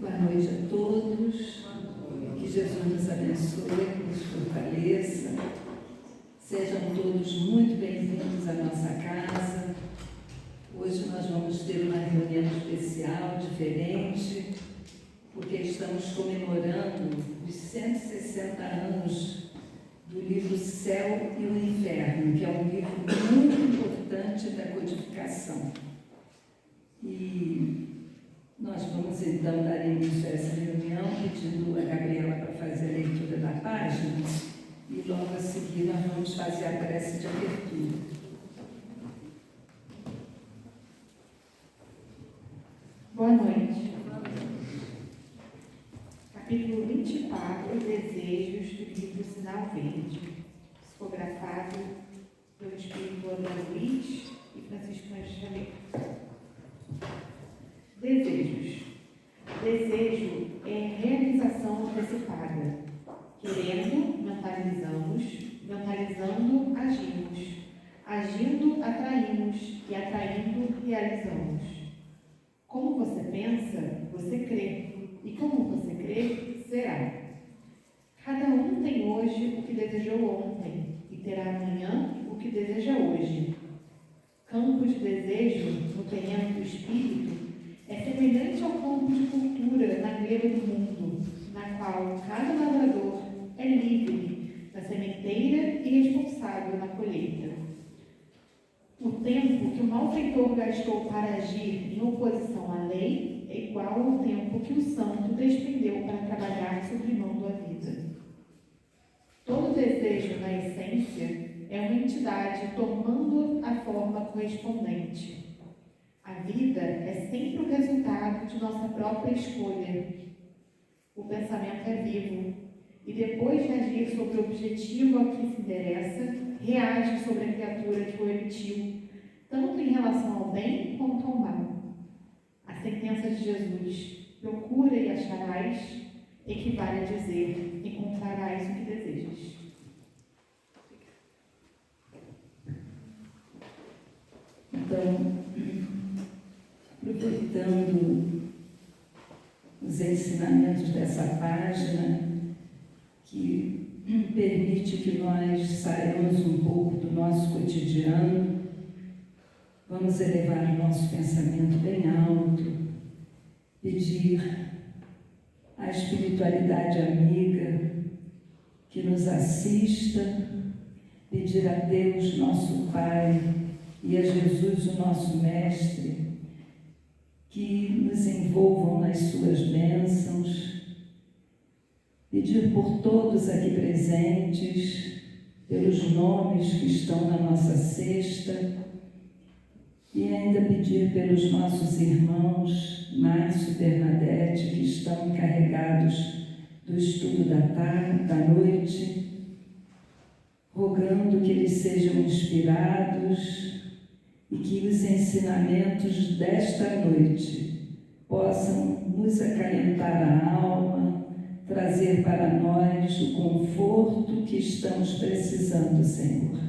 Boa noite a todos, que Jesus nos abençoe, nos fortaleça. Sejam todos muito bem-vindos à nossa casa. Hoje nós vamos ter uma reunião especial, diferente, porque estamos comemorando os 160 anos do livro Céu e o Inferno, que é um livro muito importante da codificação. E nós vamos então dar início a essa reunião, pedindo a Gabriela para fazer a leitura da página e logo a seguir nós vamos fazer a prece de abertura. Boa noite. Capítulo 24, Desejos, do livro Sinal Verde, psicografado pelo Espírito André Luiz e Francisco Anjos. Desejos. Desejo é realização antecipada. Querendo, mentalizamos. Mentalizando, agimos. Agindo, atraímos. E atraindo, realizamos. Como você pensa, você crê. E como você crê, será. Cada um tem hoje o que desejou ontem. E terá amanhã o que deseja hoje. Campo de desejo no terreno do espírito é semelhante ao campo de cultura na grelha do mundo, na qual cada lavrador é livre na sementeira e responsável na colheita. O tempo que o malfeitor gastou para agir em oposição à lei é igual ao tempo que o santo despendeu para trabalhar sublimando a vida. Todo desejo, na essência, é uma entidade tomando a forma correspondente. A vida é sempre o resultado de nossa própria escolha. O pensamento é vivo e, depois de agir sobre o objetivo a que se interessa, reage sobre a criatura que o emitiu, tanto em relação ao bem quanto ao mal. A sentença de Jesus, procura e acharás, equivale a dizer, encontrarás o que desejas. Então, aproveitando os ensinamentos dessa página, que permite que nós saiamos um pouco do nosso cotidiano, vamos elevar o nosso pensamento bem alto, pedir à espiritualidade amiga que nos assista, pedir a Deus, nosso Pai, e a Jesus, o nosso Mestre, que nos envolvam nas suas bênçãos, pedir por todos aqui presentes, pelos nomes que estão na nossa cesta, e ainda pedir pelos nossos irmãos Márcio e Bernadette, que estão encarregados do estudo da tarde, da noite, rogando que eles sejam inspirados e que os ensinamentos desta noite possam nos acalentar a alma, trazer para nós o conforto que estamos precisando, Senhor.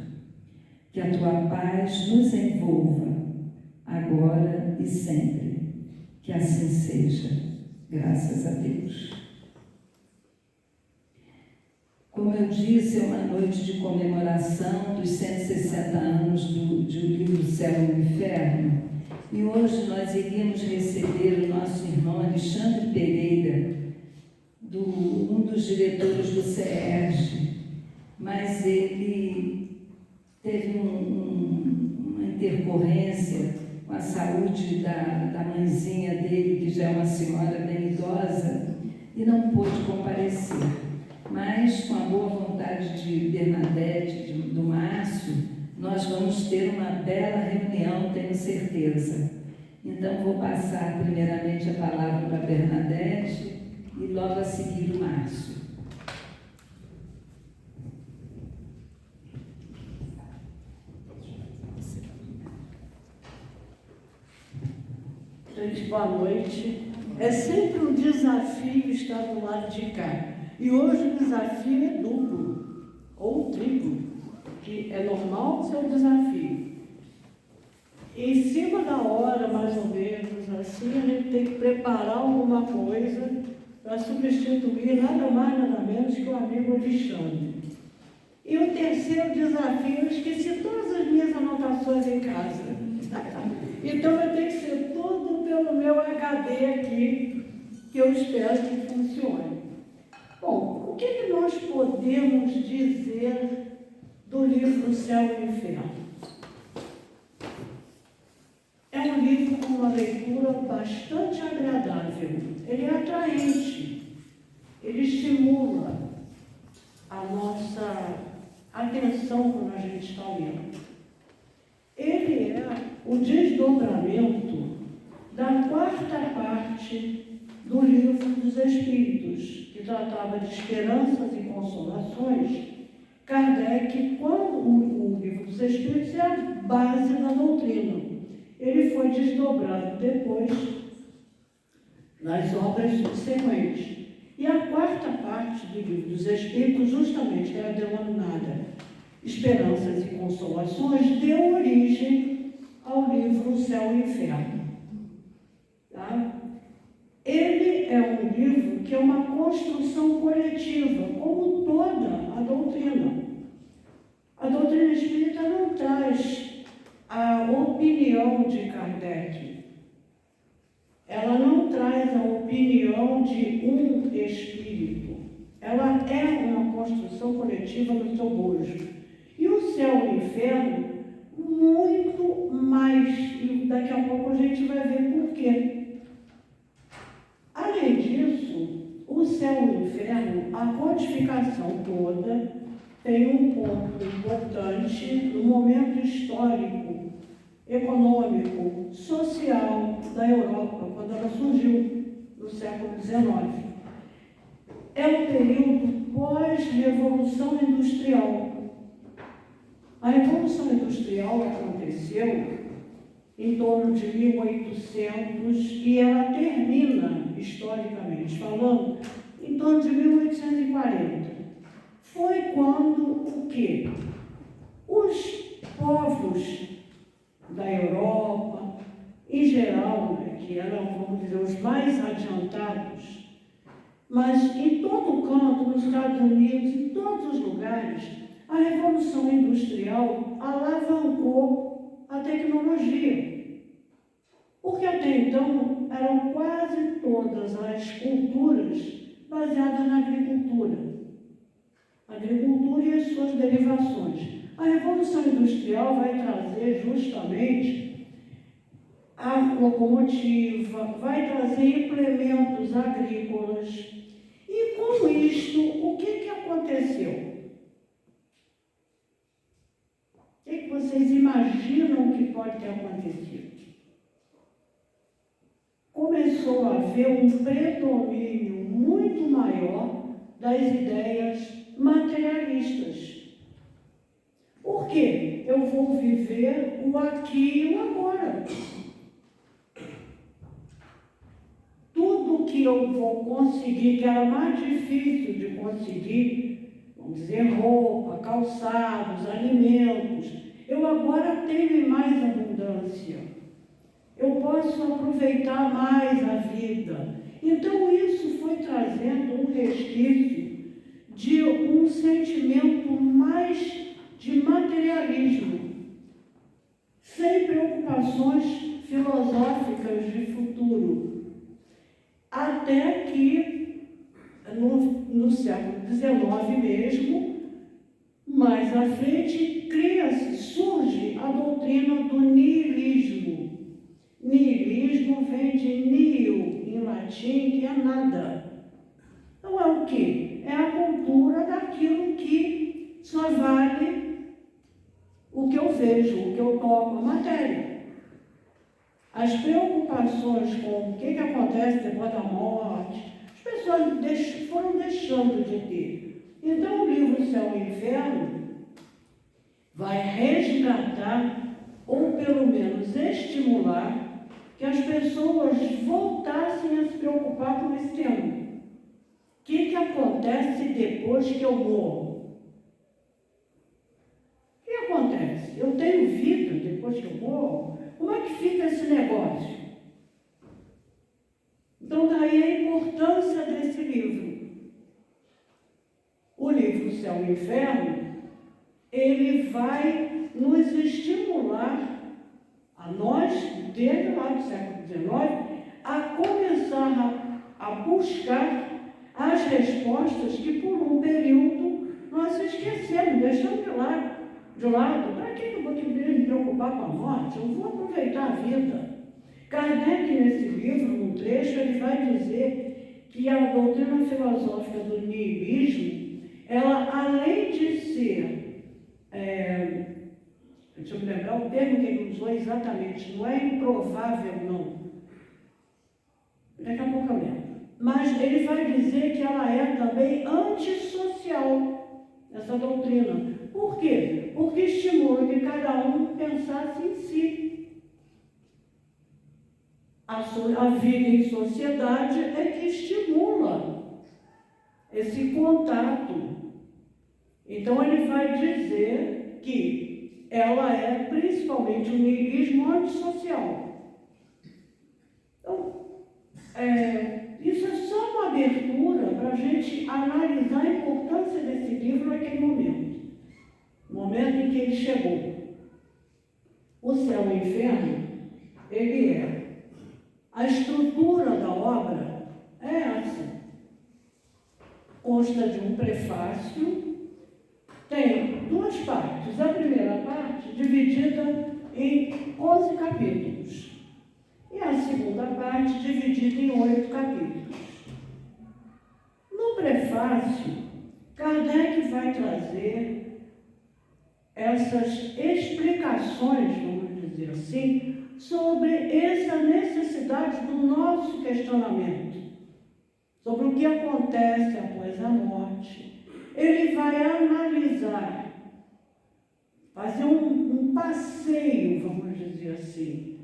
Que a Tua paz nos envolva, agora e sempre. Que assim seja, graças a Deus. Como eu disse, é uma noite de comemoração dos 160 anos do livro Céu e o Inferno, e hoje nós iríamos receber o nosso irmão Alexandre Pereira, um dos diretores do CERJ, mas ele teve uma intercorrência com a saúde da mãezinha dele, que já é uma senhora bem idosa, e não pôde comparecer. Mas, com a boa vontade de Bernadette, do Márcio, nós vamos ter uma bela reunião, tenho certeza. Então, vou passar primeiramente a palavra para Bernadette e logo a seguir o Márcio. Gente, boa noite. É sempre um desafio estar do lado de cá. E hoje o desafio é duplo, ou triplo, que é normal ser um desafio. Em cima da hora, mais ou menos, assim, a gente tem que preparar alguma coisa para substituir nada mais, nada menos que o amigo Alexandre. E o terceiro desafio, eu esqueci todas as minhas anotações em casa. Então vai ter que ser tudo pelo meu HD aqui, que eu espero que funcione. Bom, o que nós podemos dizer do livro Céu e Inferno? É um livro com uma leitura bastante agradável. Ele é atraente, ele estimula a nossa atenção quando a gente está lendo. Ele é o desdobramento da quarta parte do Livro dos Espíritos, que tratava de esperanças e consolações. Kardec, quando o Livro dos Espíritos é a base da doutrina, ele foi desdobrado depois nas obras subsequentes. E a quarta parte do Livro dos Espíritos, justamente, que era denominada Esperanças e Consolações, deu origem ao livro Céu e Inferno. Tá? Ele é um livro que é uma construção coletiva, como toda a doutrina. A doutrina espírita não traz a opinião de Kardec. Ela não traz a opinião de um espírito. Ela é uma construção coletiva no seu bojo. E o céu e o inferno, muito mais. E daqui a pouco a gente vai ver por quê. Além disso, o céu e o inferno, a codificação toda, tem um ponto importante no momento histórico, econômico, social da Europa, quando ela surgiu, no século XIX. É o período pós-revolução industrial. A revolução industrial aconteceu em torno de 1800 e ela termina, historicamente falando, em torno de 1840. Foi quando o quê? Os povos da Europa, em geral, né, que eram, vamos dizer, os mais adiantados, mas em todo o canto, nos Estados Unidos, em todos os lugares, a Revolução Industrial alavancou a tecnologia. Porque até então eram quase todas as culturas baseadas na agricultura. A agricultura e as suas derivações. A Revolução Industrial vai trazer justamente a locomotiva, vai trazer implementos agrícolas. E com isto, o que aconteceu? O que vocês imaginam que pode ter acontecido? Começou a haver um predomínio muito maior das ideias materialistas. Por quê? Eu vou viver o aqui e o agora. Tudo que eu vou conseguir, que era mais difícil de conseguir, vamos dizer, roupa, calçados, alimentos, eu agora tenho em mais abundância. Eu posso aproveitar mais a vida. Então, isso foi trazendo um resquício de um sentimento mais de materialismo, sem preocupações filosóficas de futuro. Até que, no século XIX mesmo, mais à frente, surge a doutrina do niilismo. Niilismo vem de nihil, em latim, que é nada. Então é o quê? É a cultura daquilo que só vale o que eu vejo, o que eu toco, a matéria. As preocupações com o que acontece depois da morte, as pessoas foram deixando de ter. Então o livro Céu e Inferno vai resgatar, ou pelo menos estimular, que as pessoas voltassem a se preocupar com esse tema. O que acontece depois que eu morro? O que acontece? Eu tenho vida depois que eu morro? Como e o Inferno, ele vai nos estimular, a nós, desde lá do século XIX, a começar a buscar as respostas que por um período nós esquecemos, deixamos de lado. Para que eu vou me preocupar com a morte? Eu vou aproveitar a vida. Kardec, nesse livro, num trecho, ele vai dizer que a doutrina filosófica do niilismo, ela, além de ser, deixa eu me lembrar o termo que ele usou exatamente, não é improvável, não. Daqui a pouco eu lembro. Mas ele vai dizer que ela é também antissocial, essa doutrina. Por quê? Porque estimula que cada um pensasse em si. A vida em sociedade é que estimula esse contato. Então ele vai dizer que ela é principalmente um niilismo antissocial. Então, isso é só uma abertura para a gente analisar a importância desse livro naquele momento. O momento em que ele chegou. O Céu e o Inferno, ele é. A estrutura da obra é essa. Consta de um prefácio, tem duas partes. A primeira parte dividida em 11 capítulos. E a segunda parte dividida em 8 capítulos. No prefácio, Kardec vai trazer essas explicações, vamos dizer assim, sobre essa necessidade do nosso questionamento, sobre o que acontece após a morte. Ele vai analisar, fazer um passeio, vamos dizer assim,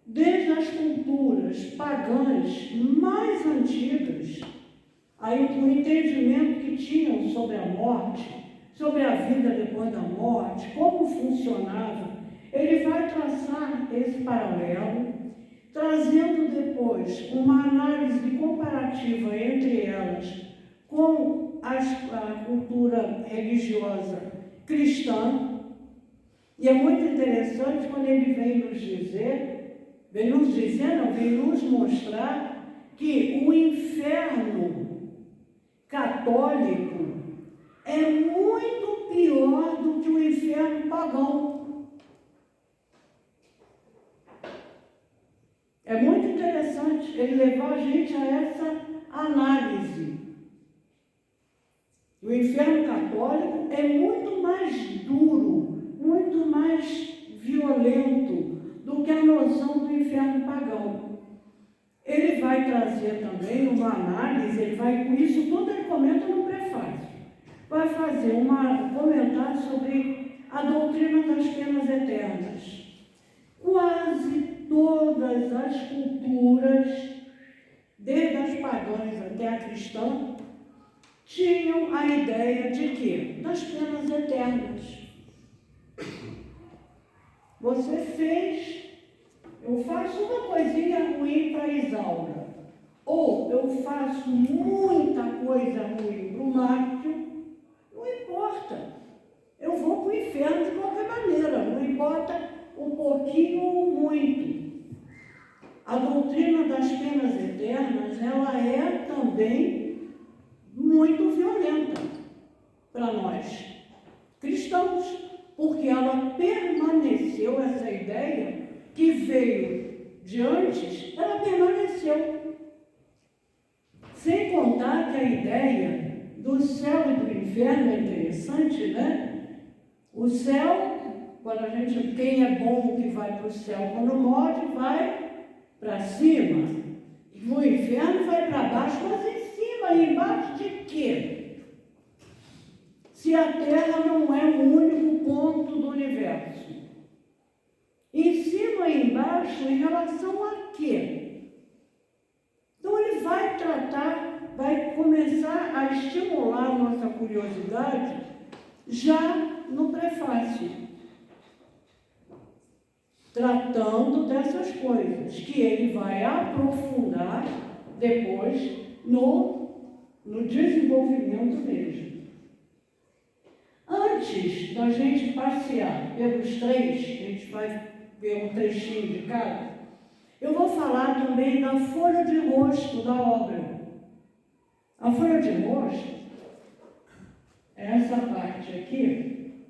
desde as culturas pagãs mais antigas, aí o entendimento que tinham sobre a morte, sobre a vida depois da morte, como funcionava. Ele vai traçar esse paralelo, trazendo depois uma análise comparativa entre elas com a cultura religiosa cristã. E é muito interessante quando ele vem nos mostrar que o inferno católico é muito pior do que o inferno pagão. É muito interessante ele levar a gente a essa análise. O inferno católico é muito mais duro, muito mais violento do que a noção do inferno pagão. Ele vai trazer também uma análise, com isso tudo ele comenta no prefácio. Vai fazer comentário sobre a doutrina das penas eternas. Quase todas as culturas, desde as pagãs até a cristã, tinham a ideia de quê? Das penas eternas. Você fez, eu faço uma coisinha ruim para Isaura, ou eu faço muita coisa ruim para o Márcio, não importa. Eu vou para o inferno de qualquer maneira, não importa um pouquinho ou muito. A doutrina das penas eternas, ela é também muito violenta para nós cristãos, porque ela permaneceu, essa ideia que veio de antes, ela permaneceu. Sem contar que a ideia do céu e do inferno é interessante, né? O céu, quem é bom que vai para o céu, quando morre, vai para cima. E o inferno vai para baixo, mas em cima e embaixo de quê? Se a Terra não é o único ponto do universo. Em cima e embaixo, em relação a quê? Então ele vai vai começar a estimular a nossa curiosidade já no prefácio, tratando dessas coisas, que ele vai aprofundar depois no desenvolvimento mesmo. Antes da gente passear pelos três, a gente vai ver um trechinho de cada, eu vou falar também da folha de rosto da obra. A folha de rosto é essa parte aqui.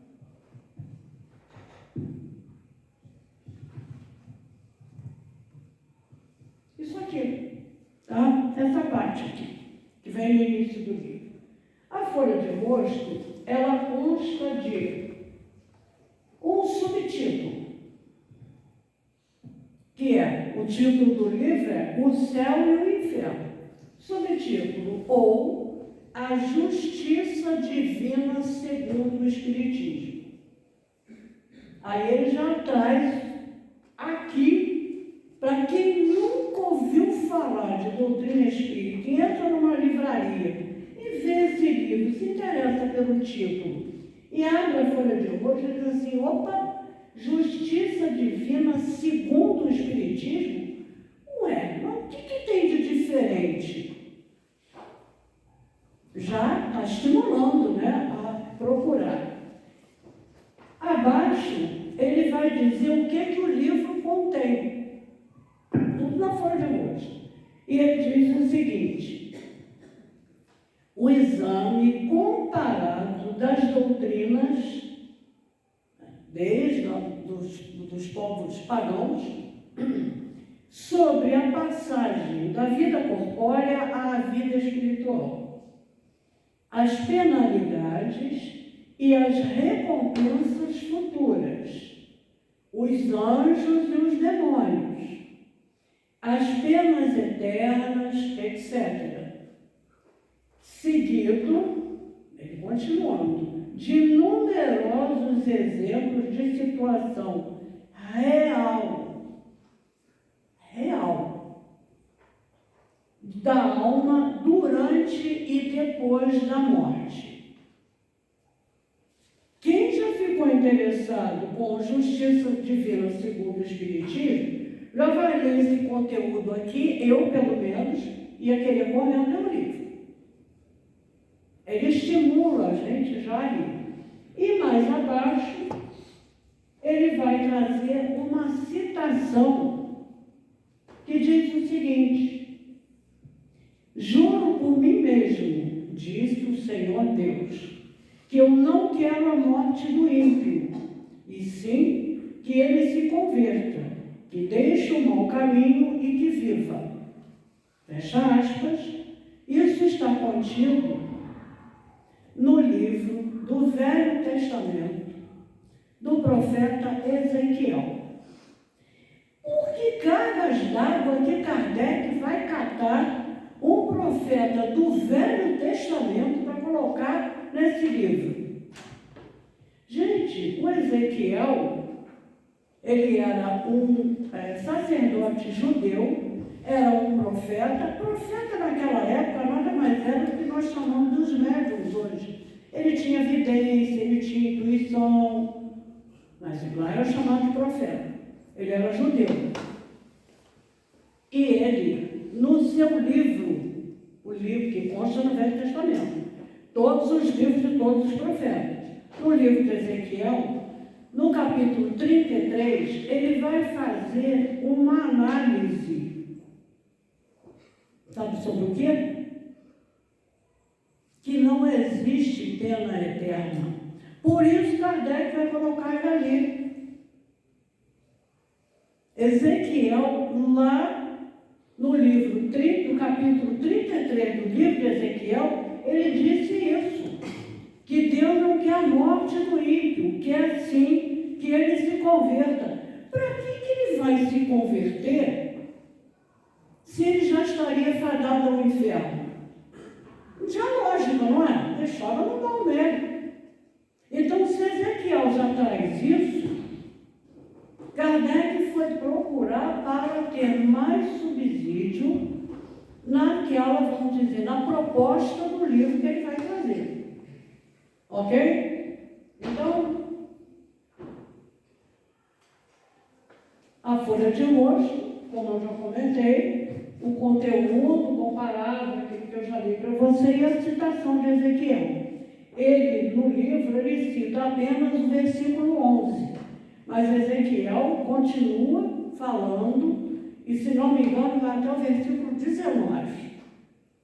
Isso aqui, tá? Essa parte aqui, que vem no início do livro. A folha de rosto, ela consta de um subtítulo, que é, o título do livro é O Céu e o Inferno. Subtítulo, ou A Justiça Divina segundo o Espiritismo. Aí ele já traz aqui, para quem nunca ouviu falar de doutrina espírita, e entra numa livraria e vê esse livro, se interessa pelo título, e abre a folha de rosto e diz assim, opa, Justiça Divina segundo o Espiritismo? Ué, mas o que tem de diferente? Já está estimulando, né, a procurar. Abaixo, ele vai dizer o que o livro contém. Tudo na folha de rosto. E ele diz o seguinte: o exame comparado das doutrinas, desde dos povos pagãos, sobre a passagem da vida corpórea à vida espiritual, as penalidades e as recompensas futuras, os anjos e os demônios, as penas eternas, etc. Seguido, ele continuando, de numerosos exemplos de situação real, da alma durante e depois da morte. Quem já ficou interessado com Justiça Divina segundo o Espiritismo, já vai ler esse conteúdo aqui, eu pelo menos, ia querer correr o meu livro. Ele estimula a gente já a ler. E mais abaixo, ele vai trazer uma citação que diz o seguinte: juro por mim mesmo, disse o Senhor Deus, que eu não quero a morte do ímpio, e sim que ele se converta, que deixe o mau caminho e que viva. Fecha aspas. Isso está contido no livro do Velho Testamento do profeta Ezequiel. Por que cargas d'água que Kardec vai catar um profeta do Velho Testamento para colocar nesse livro? Gente, o Ezequiel, ele era um sacerdote judeu, era um profeta. Profeta naquela época nada mais era do que nós chamamos dos médiuns hoje. Ele tinha vidência, ele tinha intuição, mas lá era chamado de profeta. Ele era judeu. E ele, no seu livro, o livro que consta no Velho Testamento, todos os livros de todos os profetas, no livro de Ezequiel, no capítulo 33, ele vai fazer uma análise. Sabe sobre o quê? Que não existe pena eterna. Por isso, Kardec vai colocar ele ali. Ezequiel, lá no livro, no capítulo 33 do livro de Ezequiel, ele disse isso, que Deus não quer a morte do ímpio, quer sim que ele se converta. Para que ele vai se converter se ele já estaria fadado ao inferno? Não tinha lógica, não é? Deixava no mal mesmo. Então, se Ezequiel já traz isso, Kardec foi procurar para ter mais subsídio naquela, vamos dizer, na proposta do livro que ele vai trazer. Ok? Então, a folha de rosto, como eu já comentei, o conteúdo comparado, aquilo que eu já li para você, e a citação de Ezequiel. Ele, no livro, ele cita apenas o versículo 11, mas Ezequiel continua falando, e se não me engano, vai até o versículo 19.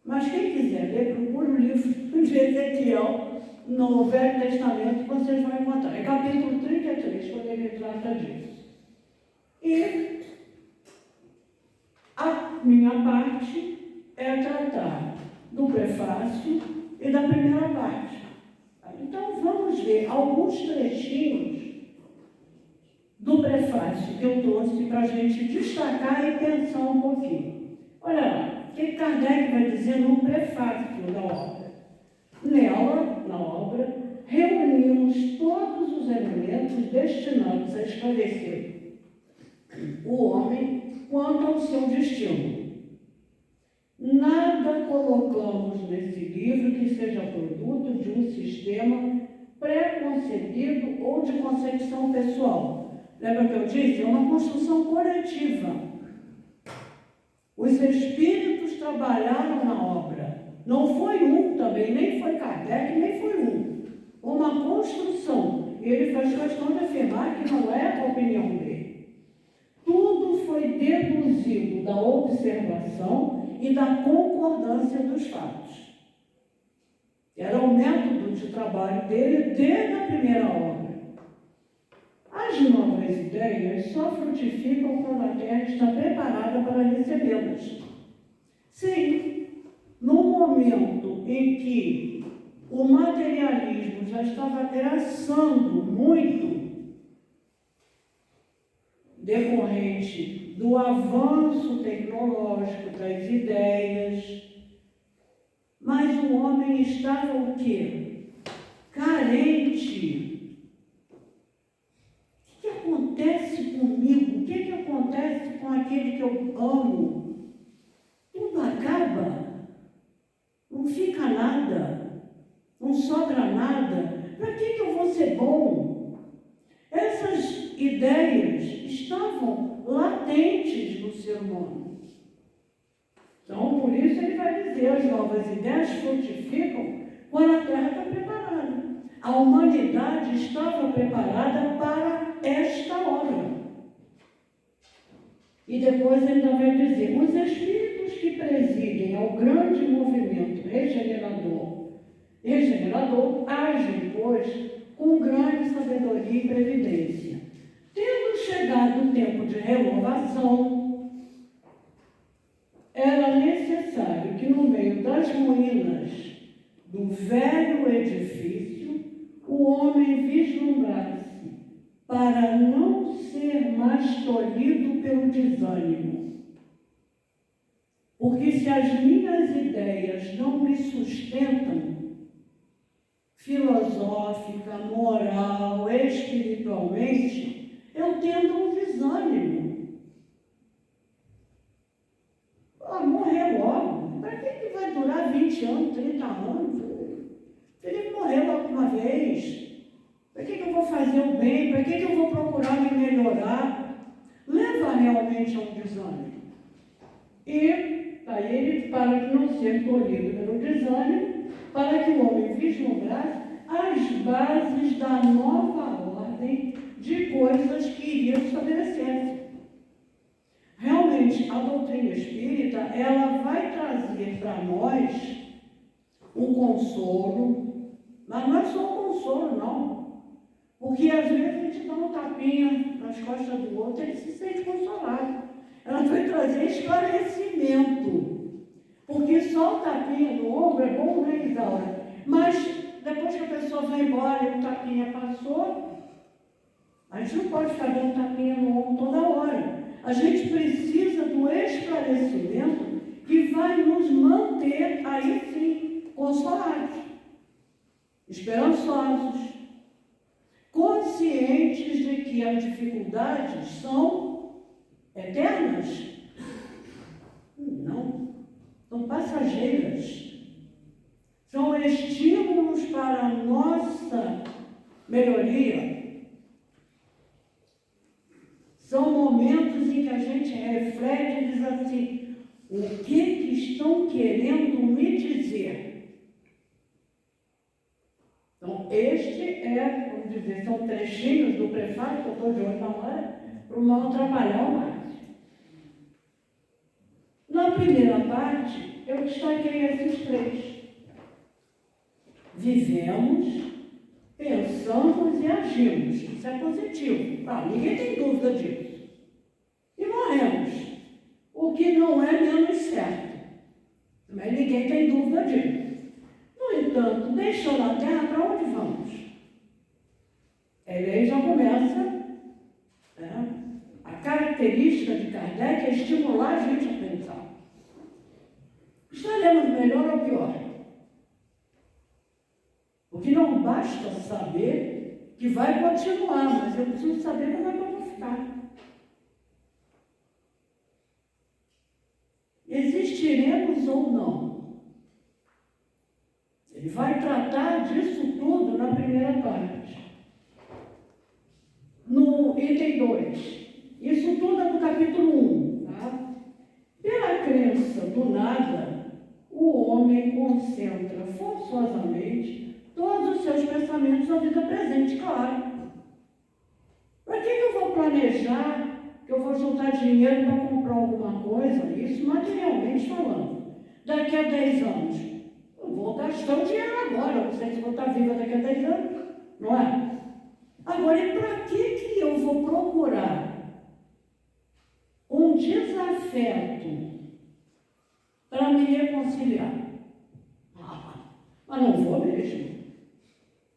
Mas quem quiser ler, procure o livro de Ezequiel no Velho Testamento, vocês vão encontrar. É capítulo 33, quando ele trata disso. E a minha parte é tratar do prefácio e da primeira parte. Então, vamos ver alguns trechinhos do prefácio que eu trouxe para a gente destacar e pensar um pouquinho. Olha lá, o que Kardec vai dizer no prefácio da obra? Nela, na obra, reunimos todos os elementos destinados a esclarecer o homem quanto ao seu destino. Nada colocamos nesse livro que seja produto de um sistema pré-concebido ou de concepção pessoal. Lembra que eu disse? É uma construção coletiva. Os espíritos trabalharam na obra. Não foi um também, nem foi Kardec, nem foi um. Uma construção. Ele faz questão de afirmar que não é a opinião dele. Tudo foi deduzido da observação e da concordância dos fatos. Era o método de trabalho dele desde a primeira obra. As novas ideias só frutificam quando a Terra está preparada para recebê-las. Sim, no momento em que o materialismo já estava agraçando muito, decorrente do avanço tecnológico das ideias, mas o homem estava o quê? Carente. O que acontece comigo? O que acontece com aquele que eu amo? Tudo acaba. Não fica nada. Não sobra nada. Para que eu vou ser bom? Essas ideias estavam latentes no ser humano. Então, por isso ele vai dizer, as novas ideias frutificam quando a Terra está preparada. A humanidade estava preparada para esta hora. E depois ele ainda vai dizer, os espíritos que presidem ao grande movimento regenerador agem, pois, com grande sabedoria e previdência. Tendo chegado o tempo de renovação, era necessário que no meio das ruínas do velho edifício, o homem vislumbrasse para não ser mais tolhido pelo desânimo. Porque se as minhas ideias não me sustentam, filosófica, moral, espiritualmente, eu tendo um desânimo. Morrer logo. Para que vai durar 20 anos, 30 anos? Teria que morrer logo uma vez. Para que eu vou fazer o bem? Para que eu vou procurar me melhorar? Leva realmente a um desânimo. E aí ele, para que não ser tolhido pelo desânimo, para que o homem vislumbrasse as bases da nova ordem de coisas que iriam estabelecer. Realmente, a doutrina espírita, ela vai trazer para nós um consolo, mas não é só um consolo, não. Porque às vezes a gente dá um tapinha nas costas do outro e ele se sente consolado. Ela vai trazer esclarecimento. Porque só o tapinha no ombro é bom, né, Isaura? Mas depois que a pessoa vai embora e o tapinha passou, a gente não pode ficar dando tapinha no ombro toda hora. A gente precisa do esclarecimento que vai nos manter, aí sim, consolados, esperançosos, conscientes de que as dificuldades são eternas. Não, são passageiras. São estímulos para a nossa melhoria. São momentos em que a gente reflete e diz assim, o que estão querendo me dizer? este é, vamos dizer, são trechinhos do prefácio que eu estou de olho na hora, para não atrapalhar o Márcio. Na primeira parte, eu destaquei esses três. Vivemos, pensamos e agimos. Isso é positivo. Ninguém tem dúvida disso. E morremos. O que não é menos certo. Mas ninguém tem dúvida disso. No entanto, deixando a Terra, para onde vamos? Ele aí já começa, né? A característica de Kardec é estimular a gente a pensar. Estaremos melhor ou pior? Porque não basta saber que vai continuar, mas eu preciso saber como é que eu vou ficar. Existiremos ou não? Ele vai tratar disso tudo na primeira parte. No item 2. Isso tudo é do capítulo 1. Tá? Pela crença do nada, o homem concentra forçosamente todos os seus pensamentos na vida presente, claro. Para que eu vou planejar, que eu vou juntar dinheiro para comprar alguma coisa, isso materialmente falando, daqui a 10 anos? Eu vou gastar o dinheiro agora, não sei se vou estar viva daqui a 10 anos, não é? Agora, e para que eu vou procurar um desafeto para me reconciliar? Mas não vou mesmo.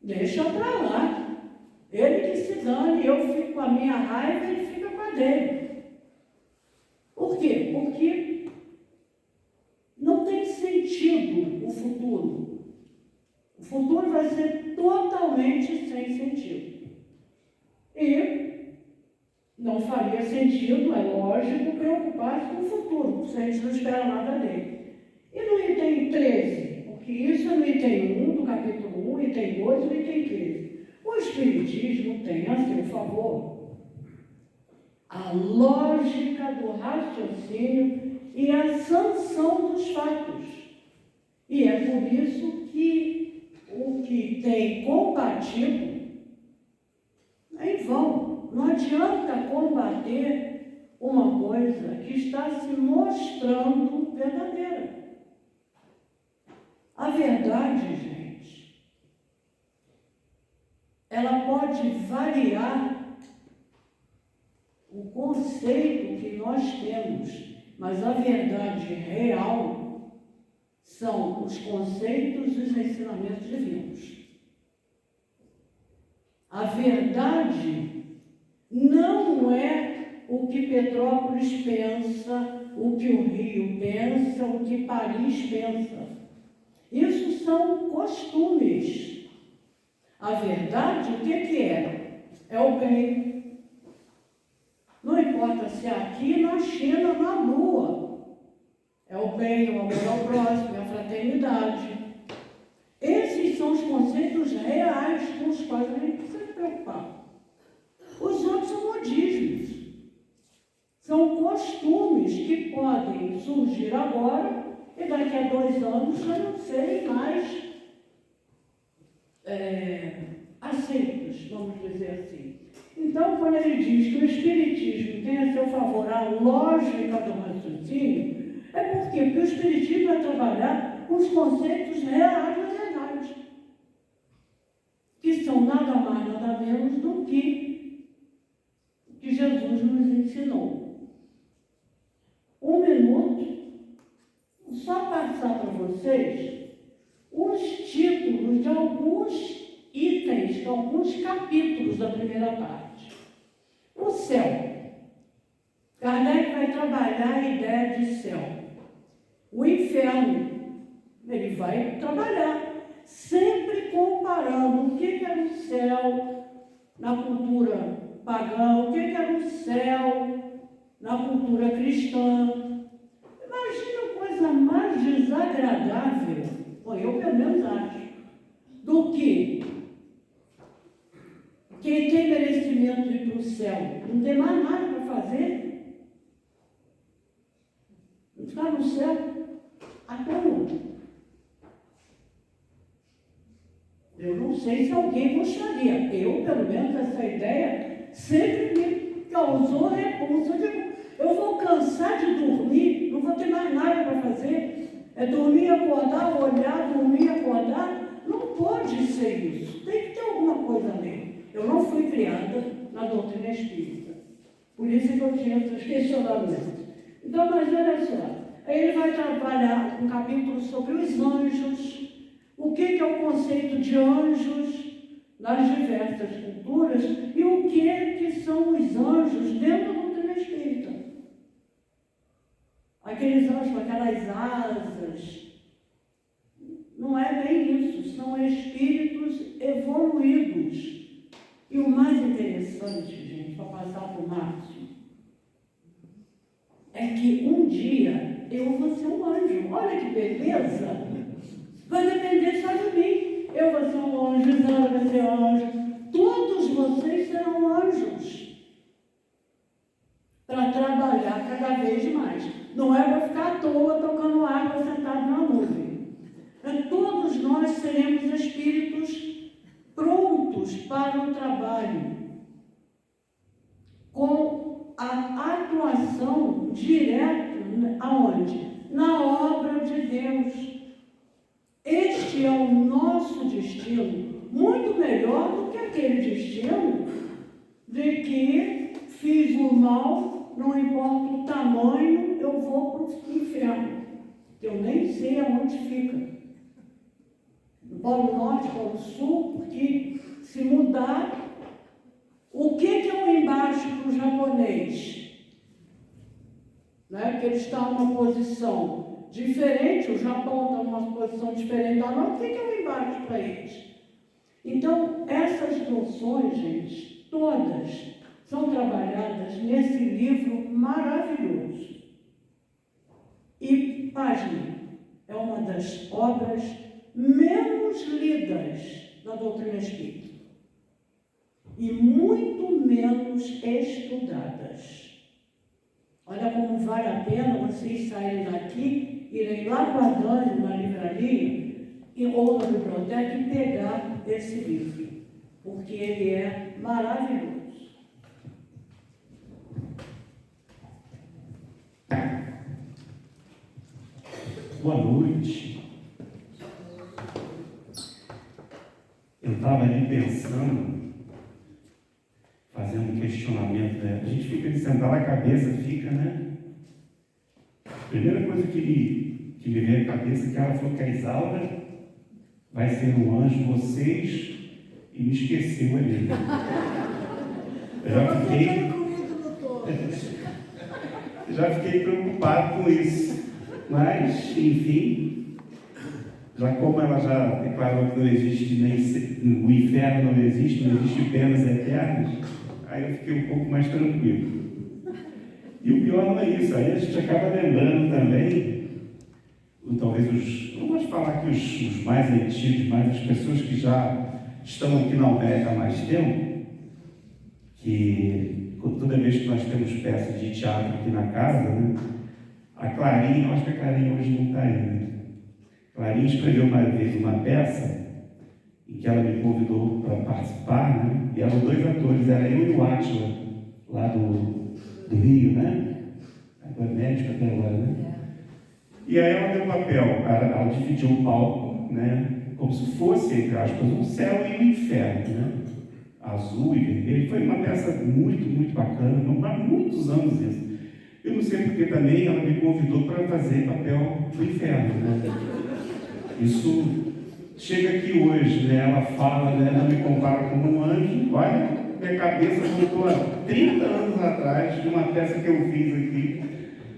Deixa para lá. Ele que se dane, eu fico com a minha raiva e ele fica com a dele. Por quê? Porque não tem sentido o futuro. O futuro vai ser totalmente sem sentido. E não faria sentido, é lógico, preocupar-se com o futuro, se a gente não espera nada dele. E no item 13, porque isso é no item 1 do capítulo 1, item 2 e item 13. O Espiritismo tem a seu favor a lógica do raciocínio e a sanção dos fatos. E é por isso que o que tem combatido é em vão. Não adianta combater uma coisa que está se mostrando verdadeira. A verdade, gente, ela pode variar o conceito que nós temos, mas a verdade real são os conceitos e os ensinamentos divinos. A verdade não é o que Petrópolis pensa, o que o Rio pensa, o que Paris pensa. Isso são costumes. A verdade, o que é? É o bem. Não importa se é aqui, na China, na Lua. É o bem, o amor ao próximo, a fraternidade. Esses são os conceitos reais com os quais a gente precisa se preocupar. Os outros são modismos. São costumes que podem surgir agora e daqui a 2 anos já não serem mais aceitos, vamos dizer assim. Então, quando ele diz que o Espiritismo tem a seu favor a lógica do raciocínio, é porque o Espiritismo vai trabalhar com os conceitos reais da verdade, que são nada mais, nada menos do que Jesus nos ensinou. 1 minuto, só passar para vocês os títulos de alguns itens, de alguns capítulos da primeira parte. O céu. Kardec vai trabalhar a ideia de céu. O inferno, ele vai trabalhar, sempre comparando o que era o céu na cultura pagã, o que era o céu na cultura cristã. Imagina coisa mais desagradável, bom, eu pelo menos acho, do que quem tem merecimento de ir para o céu, não tem mais nada para fazer, não ficar no céu à toa. Eu não sei se alguém gostaria. Eu, pelo menos, essa ideia sempre me causou repulsa. Eu vou cansar de dormir, não vou ter mais nada para fazer. É dormir, acordar, olhar, dormir, acordar. Não pode ser isso. Tem que ter alguma coisa nele. Eu não fui criada na doutrina espírita. Por isso que eu tinha esses questionamentos. Então, mas olha só. Aí ele vai trabalhar um capítulo sobre os anjos. O que é o conceito de anjos nas diversas culturas e o que são os anjos dentro da doutrina espírita. Aqueles anjos com aquelas asas. Não é bem isso, são espíritos evoluídos. E o mais interessante, gente, para passar para o Márcio, é que um dia eu vou ser um anjo. Olha que beleza! Vai depender só de mim. Eu vou ser um anjo, Isabela vai ser anjo. Todos vocês serão anjos. Para trabalhar cada vez mais. Não é para ficar à toa tocando água sentado na nuvem. Todos nós seremos espíritos prontos para o trabalho. Com a atuação direta, aonde? Na obra de Deus. Este é o nosso destino, muito melhor do que aquele destino de que fiz o mal, não importa o tamanho, eu vou para o inferno. Eu nem sei aonde fica. No Polo Norte, Polo Sul, porque se mudar, o que é o embaixo para o japonês? Né? Que ele está numa posição diferente, o Japão está numa posição diferente da nossa, o que é o embaixo para eles? Então, essas noções, gente, todas são trabalhadas nesse livro maravilhoso. E, pasmem, é uma das obras menos lidas da doutrina espírita e muito menos estudadas. Olha como vale a pena vocês saírem daqui, irem lá para a Dani, na livraria, ou na biblioteca, e pegar esse livro, porque ele é maravilhoso. Boa noite. Eu estava ali pensando, fazendo um questionamento, né? A gente fica de sentar na cabeça, fica, né? A primeira coisa que me veio à cabeça é que ela falou que a Isaura vai ser um anjo, vocês, e me esqueceu ali. Já fiquei preocupado com isso. Mas, enfim, já como ela já declarou que não existe nem o inferno não existe penas eternas, aí eu fiquei um pouco mais tranquilo. E o pior não é isso, aí a gente acaba lembrando também, talvez não vou falar que os mais antigos, mas as pessoas que já estão aqui na UMEC há mais tempo, que toda vez que nós temos peças de teatro aqui na casa, né? A Clarinha, eu acho que a Clarinha hoje não está aí, né? Clarinha escreveu uma vez uma peça em que ela me convidou para participar, né? E eram dois atores, era eu e o Átila, lá do Rio, né? Agora é médico até agora, né? E aí ela deu papel, ela dividiu o palco, né? Como se fosse, entre aspas, um céu e um inferno, né? Azul e vermelho. Foi uma peça muito, muito bacana, há muitos anos isso. Eu não sei porque também ela me convidou para fazer papel do inferno, né? Isso chega aqui hoje, né? Ela fala, né? Ela me compara como um anjo. Olha, minha cabeça voltou há 30 anos atrás de uma peça que eu fiz aqui,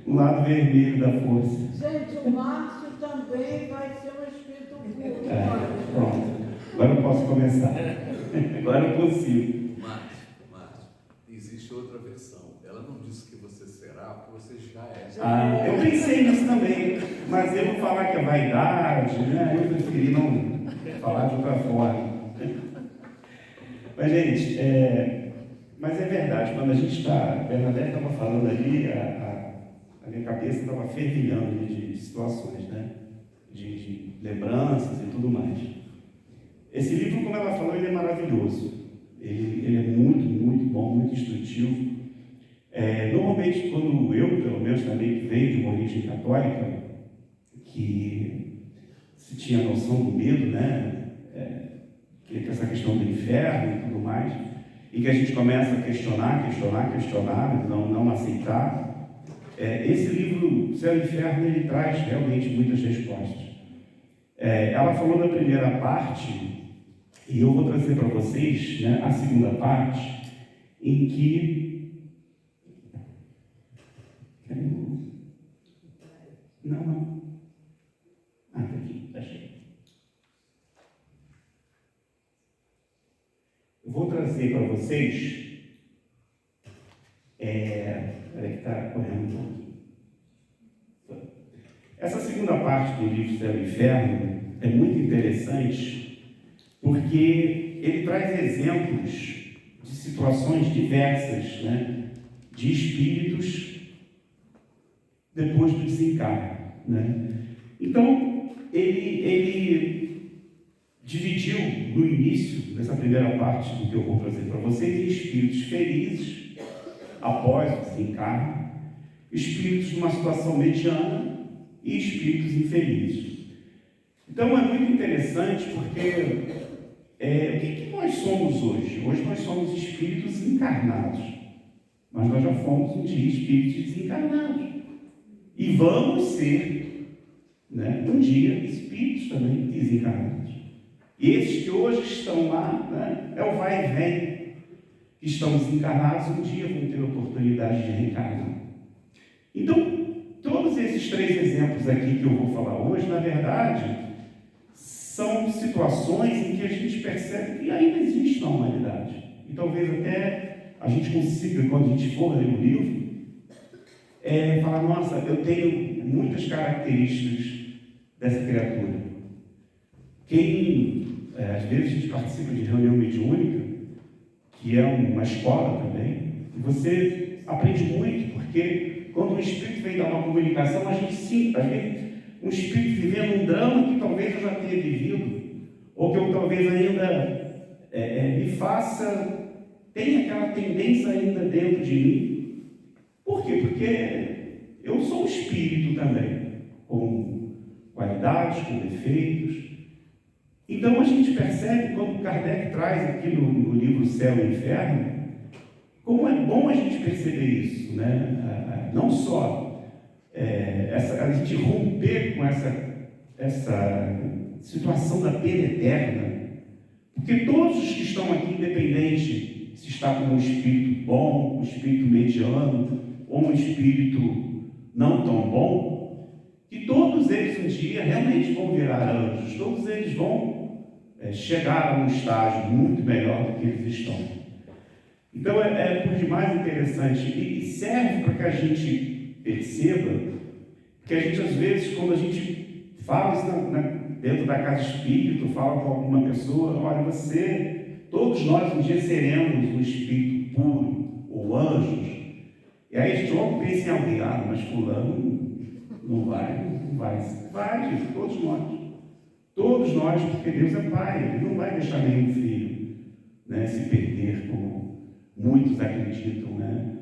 no lado vermelho da força. Gente, o Márcio também vai ser um espírito puro. Pronto. Agora eu posso começar. Agora eu consigo. Márcio, existe outra versão. Ela não disse que você será, porque você já é. Eu pensei nisso também, mas eu vou falar que é vaidade, né? Eu preferi não falar de outra forma. Mas, gente, mas é verdade, quando a gente está, a Bernadette estava falando ali, a minha cabeça estava fervilhando de situações, né? De lembranças e tudo mais. Esse livro, como ela falou, ele é maravilhoso. Ele é muito, muito bom, muito instrutivo. Normalmente, quando eu, pelo menos também, que venho de uma origem católica, que se tinha noção do medo, né? Que essa questão do inferno e tudo mais, e que a gente começa a questionar, não aceitar. Esse livro, Céu e Inferno, ele traz realmente muitas respostas. Ela falou da primeira parte, e eu vou trazer para vocês, né, a segunda parte, em que... Não. Ah, está aqui, está cheio. Eu vou trazer para vocês... Peraí que está correndo um pouquinho. Essa segunda parte do livro Céu e Inferno é muito interessante, porque ele traz exemplos de situações diversas, né, de espíritos depois do desencarne, né? Então, ele dividiu no início dessa primeira parte do que eu vou trazer para vocês em espíritos felizes após o desencarne, espíritos numa situação mediana e espíritos infelizes. Então, é muito interessante porque o que nós somos hoje? Hoje nós somos espíritos encarnados, mas nós já fomos um dia espíritos desencarnados. E vamos ser, né, um dia espíritos também desencarnados. E esses que hoje estão lá, né, é o vai e vem, que estão desencarnados, um dia vão ter a oportunidade de reencarnar. Então, todos esses 3 exemplos aqui que eu vou falar hoje, na verdade, são situações em que a gente percebe que ainda existe na humanidade. E talvez até a gente consiga, quando a gente for ler o livro, falar, nossa, eu tenho muitas características dessa criatura. Às vezes a gente participa de reunião mediúnica, que é uma escola também, e você aprende muito, porque quando um espírito vem dar uma comunicação, a gente sim, às vezes, um espírito vivendo um drama que talvez eu já tenha vivido, ou que eu talvez ainda me faça, tenha aquela tendência ainda dentro de mim. Por quê? Porque eu sou um espírito também, com qualidades, com defeitos. Então a gente percebe, quando Kardec traz aqui no livro Céu e Inferno, como é bom a gente perceber isso, né? Não só a gente romper com essa situação da pena eterna, porque todos os que estão aqui, independente se está com um espírito bom, um espírito mediano, ou um espírito não tão bom, que todos eles um dia realmente vão virar anjos, todos eles vão chegar a um estágio muito melhor do que eles estão. Então por demais interessante e serve para que a gente perceba que a gente, às vezes, quando a gente fala isso dentro da casa espírita, fala com alguma pessoa, olha, todos nós um dia seremos um espírito puro, ou anjos. E aí a gente logo pensa em alguém, mas fulano não vai, gente, todos nós, porque Deus é Pai, Ele não vai deixar nenhum filho, né, se perder, como muitos acreditam, né?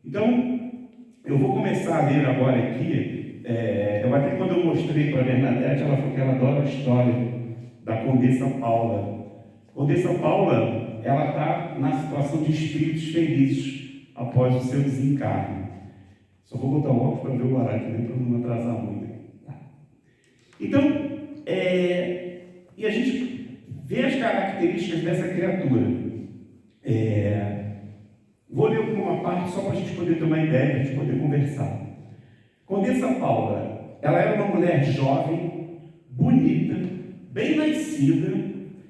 Então, eu vou começar a ler agora aqui. Até quando eu mostrei para a Bernadette, ela falou que ela adora a história da Condessa Paula. Condessa Paula, ela está na situação de espíritos felizes após o seu desencarne. Só vou botar o óculos para ver o horário também, para não atrasar muito. Então, e a gente vê as características dessa criatura. Vou ler uma parte só para a gente poder ter uma ideia, para a gente poder conversar. Condessa Paula, ela era uma mulher jovem, bonita, bem nascida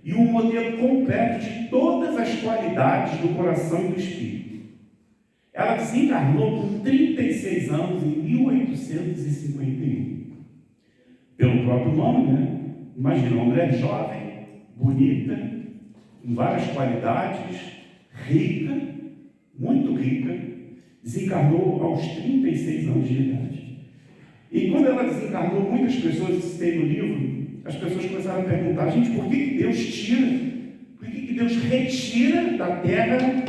e um modelo completo de todas as qualidades do coração e do espírito. Ela desencarnou com 36 anos em 1851. Pelo próprio nome, né? Imagina, uma mulher jovem, bonita, com várias qualidades, rica, muito rica, desencarnou aos 36 anos de idade. E quando ela desencarnou, muitas pessoas, isso tem no livro, as pessoas começaram a perguntar, gente, por que Deus tira? Por que Deus retira da terra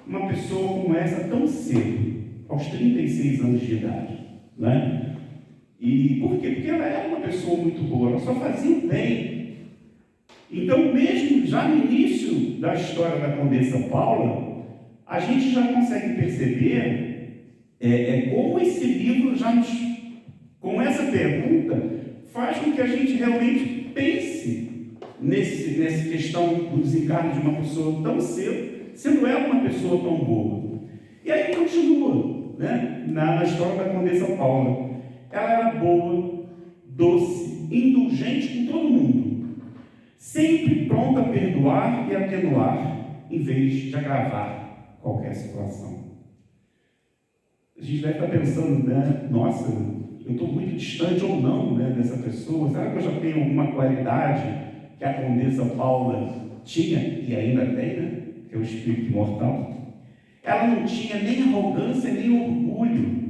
uma pessoa como essa tão cedo, aos 36 anos de idade? Né? E por quê? Porque ela era uma pessoa muito boa, ela só fazia o bem. Então, mesmo já no início da história da Condessa Paula, a gente já consegue perceber como esse livro já nos, com essa pergunta, faz com que a gente realmente pense nessa questão do desencarne de uma pessoa tão cedo, sendo ela uma pessoa tão boa. E aí continua, né, na história da Condessa Paula. Ela era boa, doce, indulgente com todo mundo, sempre pronta a perdoar e atenuar, em vez de agravar qualquer situação. A gente deve estar pensando, né, nossa, eu estou muito distante ou não, né, dessa pessoa. Será que eu já tenho alguma qualidade que a Condessa Paula tinha e ainda tem, né, que é o espírito imortal? Ela não tinha nem arrogância, nem orgulho.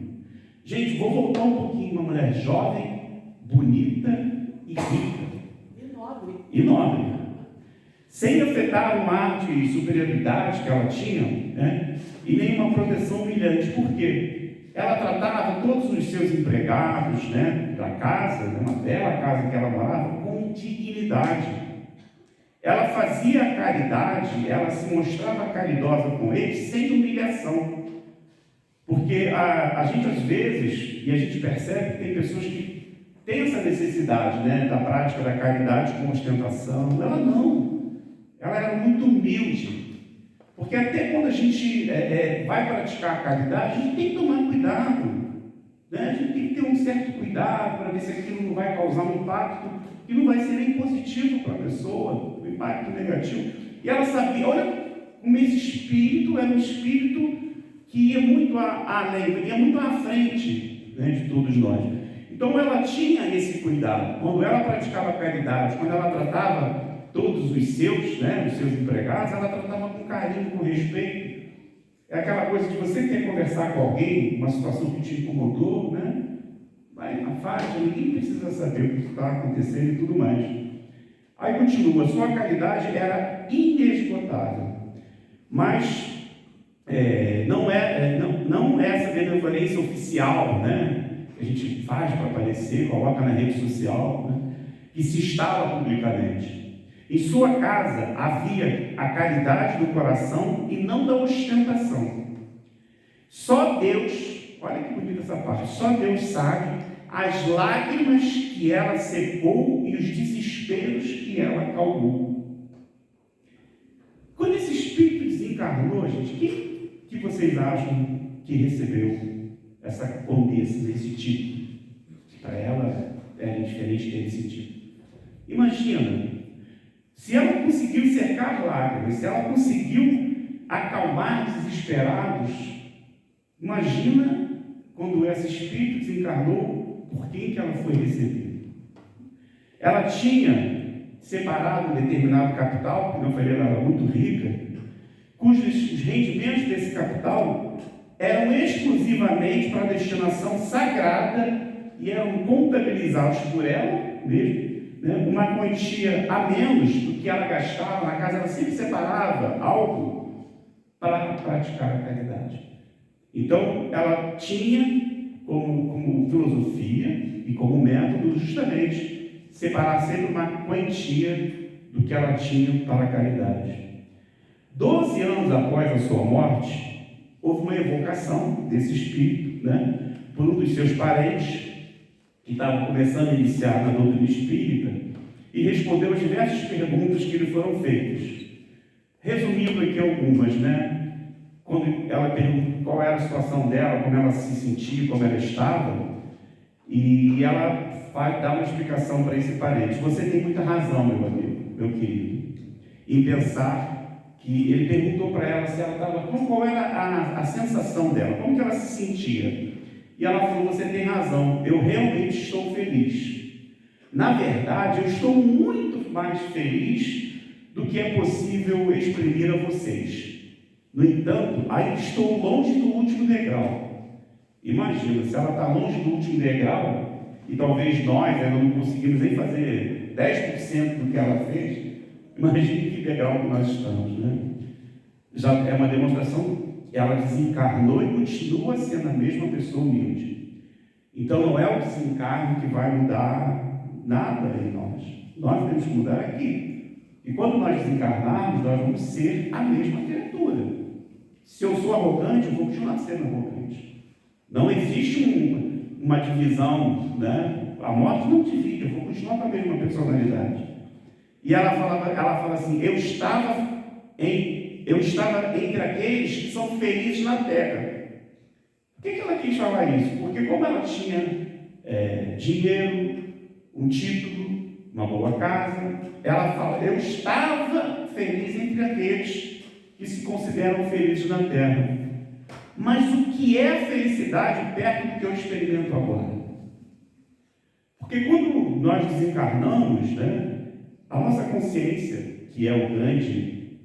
Gente, vou voltar um pouquinho. Uma mulher jovem, bonita e rica. E nobre. Sem afetar o ar de superioridade que ela tinha, né, e nenhuma proteção humilhante. Por quê? Ela tratava todos os seus empregados, né, da casa, né, uma bela casa que ela morava, com dignidade. Ela fazia a caridade, ela se mostrava caridosa com eles sem humilhação. Porque a gente, às vezes, e a gente percebe que tem pessoas que têm essa necessidade, né, da prática da caridade com ostentação. Ela não. Ela era muito humilde. Porque até quando a gente vai praticar a caridade, a gente tem que tomar cuidado. Né? A gente tem que ter um certo cuidado para ver se aquilo não vai causar um impacto que não vai ser nem positivo para a pessoa, um impacto negativo. E ela sabia, olha como esse espírito era um espírito que ia muito além, ia muito à frente, né, de todos nós. Então ela tinha esse cuidado. Quando ela praticava a caridade, quando ela tratava todos os seus, né, os seus empregados, ela tratava com carinho, com respeito. É aquela coisa de você ter que conversar com alguém, uma situação que te incomodou, né? Vai na faixa, ninguém precisa saber o que está acontecendo e tudo mais. Aí continua, sua caridade era inesgotável, mas não é essa benevolência oficial, né, que a gente faz para aparecer, coloca na rede social, né, que se instala publicamente. Em sua casa havia a caridade do coração e não da ostentação. Só Deus, olha que bonita essa parte, só Deus sabe as lágrimas que ela secou e os desesperos que ela calmou. Quando esse espírito desencarnou, gente, que vocês acham que recebeu essa condessa, esse título? Para ela era indiferente ter esse título. Imagina, se ela conseguiu cercar lágrimas, se ela conseguiu acalmar desesperados, imagina quando esse espírito desencarnou, por quem que ela foi recebida. Ela tinha separado um determinado capital, porque não foi, ela era muito rica, cujos rendimentos desse capital eram exclusivamente para a destinação sagrada e eram contabilizados por ela mesmo, né, uma quantia a menos do que ela gastava na casa. Ela sempre separava algo para praticar a caridade. Então, ela tinha como filosofia e como método justamente separar sempre uma quantia do que ela tinha para a caridade. 12 anos após a sua morte, houve uma evocação desse espírito, né, por um dos seus parentes, que estava começando a iniciar na doutrina espírita, e respondeu às diversas perguntas que lhe foram feitas. Resumindo aqui algumas, né? Quando ela perguntou qual era a situação dela, como ela se sentia, como ela estava, e ela vai dar uma explicação para esse parente. Você tem muita razão, meu amigo, meu querido, em pensar que ele perguntou para ela se ela estava, qual era a sensação dela, como que ela se sentia. E ela falou, você tem razão, eu realmente estou feliz. Na verdade, eu estou muito mais feliz do que é possível exprimir a vocês. No entanto, ainda estou longe do último degrau. Imagina, se ela está longe do último degrau, e talvez nós ainda não conseguimos nem fazer 10% do que ela fez, imagine que degrau que nós estamos, né? Já é uma demonstração, ela desencarnou e continua sendo a mesma pessoa humilde. Então não é o desencarno que vai mudar nada em nós. Nós temos que mudar aqui. E quando nós desencarnarmos, nós vamos ser a mesma criatura. Se eu sou arrogante, eu vou continuar sendo arrogante. Não existe uma divisão, né? A morte não divide, eu vou continuar com a mesma personalidade. E ela fala assim, eu estava entre aqueles que são felizes na terra. Por que ela quis falar isso? Porque como ela tinha dinheiro, um título, uma boa casa, ela fala, eu estava feliz entre aqueles que se consideram felizes na terra. Mas o que é felicidade perto do que eu experimento agora? Porque quando nós desencarnamos, né, a nossa consciência, que é o grande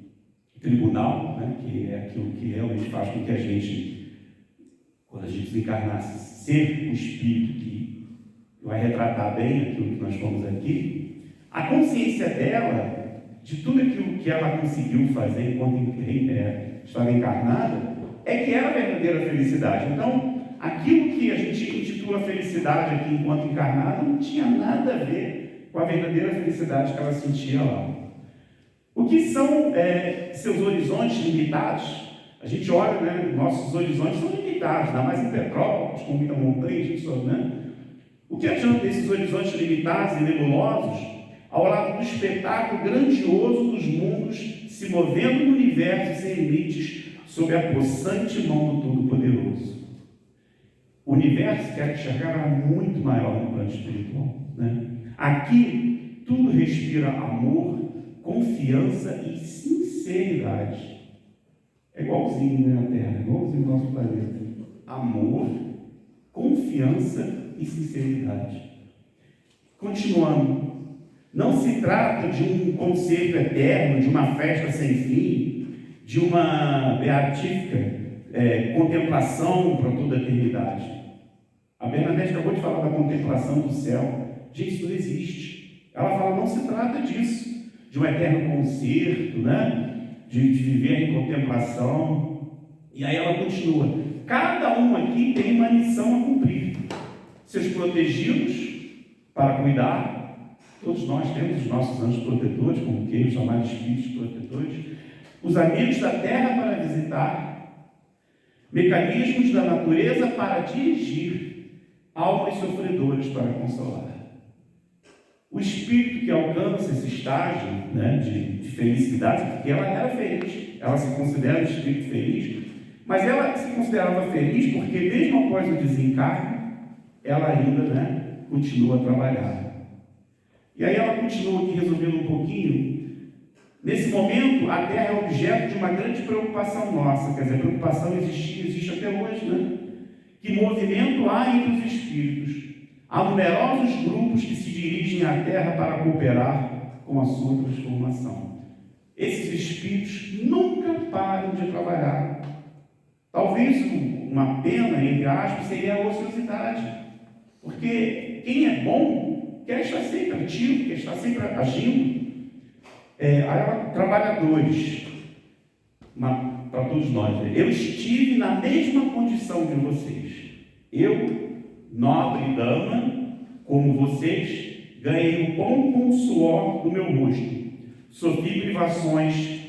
tribunal, né, que é aquilo que realmente faz com que a gente, quando a gente desencarnasse, ser o espírito que vai retratar bem aquilo que nós fomos aqui, a consciência dela, de tudo aquilo que ela conseguiu fazer enquanto estava encarnada, é que era a verdadeira felicidade. Então, aquilo que a gente intitula felicidade aqui enquanto encarnada não tinha nada a ver com a verdadeira felicidade que ela sentia lá. O que são seus horizontes limitados? A gente olha, né, nossos horizontes são limitados, ainda mais em Petrópolis, com muita montanha, a gente só, né? O que adianta desses horizontes limitados e nebulosos ao lado do espetáculo grandioso dos mundos se movendo no universo sem limites sob a possante mão do Todo-Poderoso? O universo que ela enxergava era muito maior no plano espiritual, né? Aqui tudo respira amor, confiança e sinceridade. É igualzinho, né, na Terra, igualzinho ao nosso planeta. Amor, confiança e sinceridade. Continuando. Não se trata de um conceito eterno, de uma festa sem fim, de uma beatífica contemplação para toda a eternidade. A Bernadette acabou de falar da contemplação do céu. Gente, isso não existe. Ela fala, não se trata disso, de um eterno concerto, né? de viver em contemplação. E aí ela continua. Cada um aqui tem uma missão a cumprir. Seus protegidos para cuidar. Todos nós temos os nossos anjos protetores, como queiram chamar de espíritos protetores. Os amigos da terra para visitar. Mecanismos da natureza para dirigir. Almas sofredoras para consolar. O espírito que alcança esse estágio, né, de felicidade, porque ela era feliz, ela se considera um espírito feliz, mas ela se considerava feliz porque mesmo após o desencarne, ela ainda, né, continua a trabalhar. E aí ela continua aqui resumindo um pouquinho. Nesse momento, a Terra é objeto de uma grande preocupação nossa, quer dizer, a preocupação existe até hoje, né? Que movimento há entre os espíritos? Há numerosos grupos que se dirigem à Terra para cooperar com a sua transformação. Esses espíritos nunca param de trabalhar. Talvez uma pena, entre aspas, seria a ociosidade. Porque quem é bom quer estar sempre ativo, quer estar sempre agindo. Trabalhadores, para todos nós, eu estive na mesma condição de vocês. Eu, nobre dama, como vocês, ganhei o pão com o suor do meu rosto. Sofri privações,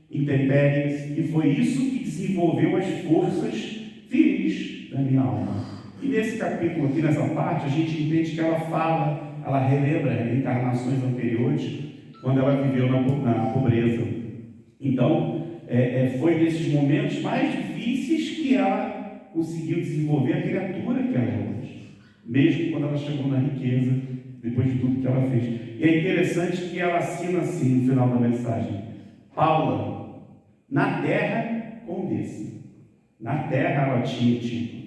intempéries, e foi isso que desenvolveu as forças viris da minha alma. E nesse capítulo aqui, nessa parte, a gente entende que ela relembra reencarnações anteriores, quando ela viveu na pobreza. Então, foi nesses momentos mais difíceis que ela conseguiu desenvolver a criatura que ela é hoje, mesmo quando ela chegou na riqueza, depois de tudo que ela fez. E é interessante que ela assina assim no final da mensagem: Paula, na terra, condessa. Na terra ela tinha título.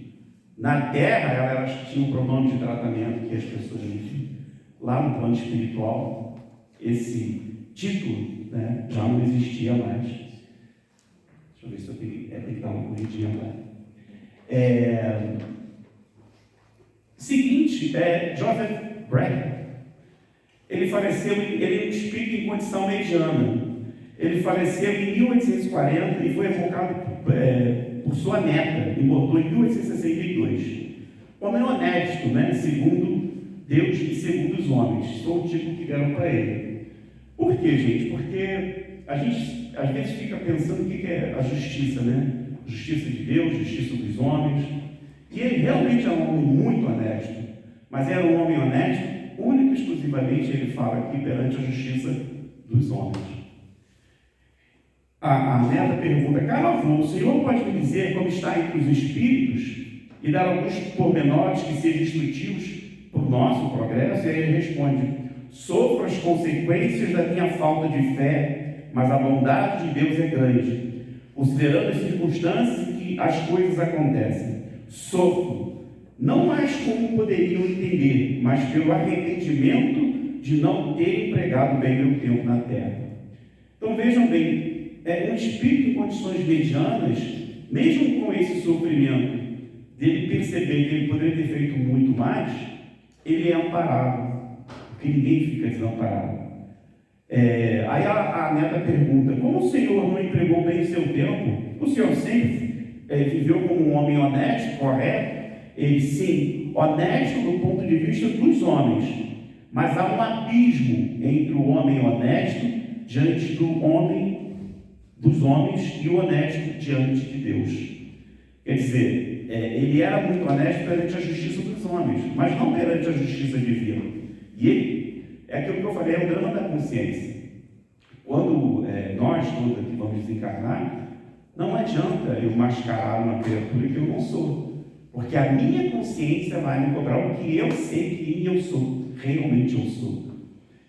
Na terra ela tinha um pronome de tratamento que as pessoas tinham. Lá no plano espiritual, esse título, né, já não existia mais. Deixa eu ver se eu tenho que dar uma corridinha lá. Seguinte, Joseph Bradley, ele ele faleceu, ele é um espírito em condição mediana. Ele faleceu em 1840 e foi evocado por sua neta, e mortou em 1862. Homem honesto, né? Segundo Deus e segundo os homens. Foi o título que deram para ele. Por quê, gente? Porque a gente às vezes fica pensando o que é a justiça, né? Justiça de Deus, justiça dos homens. E ele realmente é um homem muito honesto. Mas era um homem honesto, único e exclusivamente, ele fala aqui, perante a justiça dos homens. A neta pergunta: caro avô, o senhor pode me dizer como está entre os espíritos e dar alguns pormenores que sejam instrutivos para o nosso progresso? E aí ele responde: sofro as consequências da minha falta de fé, mas a bondade de Deus é grande, considerando as circunstâncias em que as coisas acontecem. Sofro, não mais como poderiam entender, mas pelo arrependimento de não ter empregado bem meu tempo na terra. Então vejam bem, um espírito em condições medianas, mesmo com esse sofrimento, dele perceber que ele poderia ter feito muito mais, ele é amparado, porque ninguém fica desamparado. Aí a neta pergunta: como o senhor não empregou bem o seu tempo? O senhor sempre viveu como um homem honesto, correto? Ele, sim, honesto do ponto de vista dos homens, mas há um abismo entre o homem honesto diante do homem dos homens e o honesto diante de Deus. Quer dizer, ele era muito honesto perante a justiça dos homens, mas não perante a justiça divina. E ele, é aquilo que eu falei, é o drama da consciência. Quando nós todos aqui vamos desencarnar, não adianta eu mascarar uma criatura que eu não sou, porque a minha consciência vai me cobrar o que eu sei que eu sou, realmente eu sou.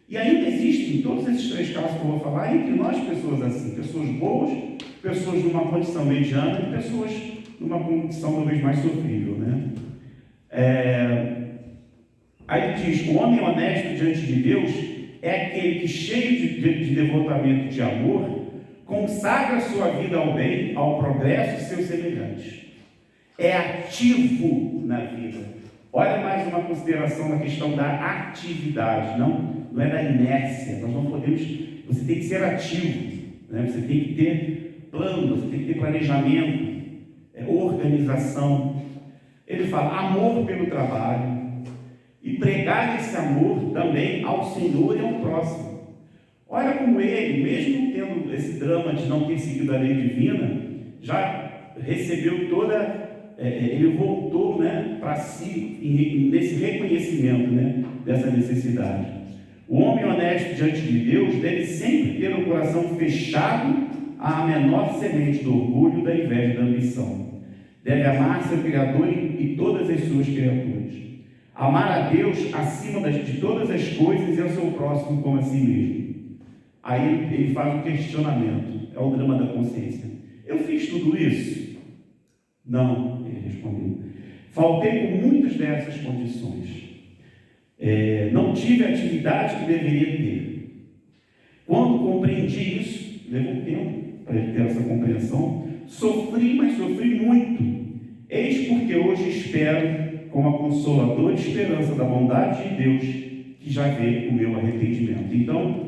E ainda existem, em todos esses três casos que eu vou falar, entre nós pessoas assim, pessoas boas, pessoas numa condição mediana e pessoas numa condição talvez mais sofrível, né? Aí ele diz: o homem honesto diante de Deus é aquele que, cheio de devotamento de amor, consagra sua vida ao bem, ao progresso de seus semelhantes. É ativo na vida. Olha mais uma consideração na questão da atividade, não é da inércia. Nós não podemos. Você tem que ser ativo, né? Você tem que ter plano, você tem que ter planejamento, organização. Ele fala amor pelo trabalho e pregar esse amor também ao Senhor e ao próximo. Olha como ele, mesmo tendo esse drama de não ter seguido a lei divina, já recebeu toda. Ele voltou, né, para si nesse reconhecimento, né, dessa necessidade. O homem honesto diante de Deus deve sempre ter o coração fechado à menor semente do orgulho, da inveja e da ambição. Deve amar seu Criador e todas as suas criaturas. Amar a Deus acima de todas as coisas e ao seu próximo como a si mesmo. Aí ele faz um questionamento, é o drama da consciência. Eu fiz tudo isso? Não, ele respondeu. Faltei com muitas dessas condições. Não tive a atividade que deveria ter. Quando compreendi isso, levou tempo para ele ter essa compreensão, sofri, mas sofri muito. Eis porque hoje espero, com a consoladora esperança da bondade de Deus, que já vê o meu arrependimento. Então,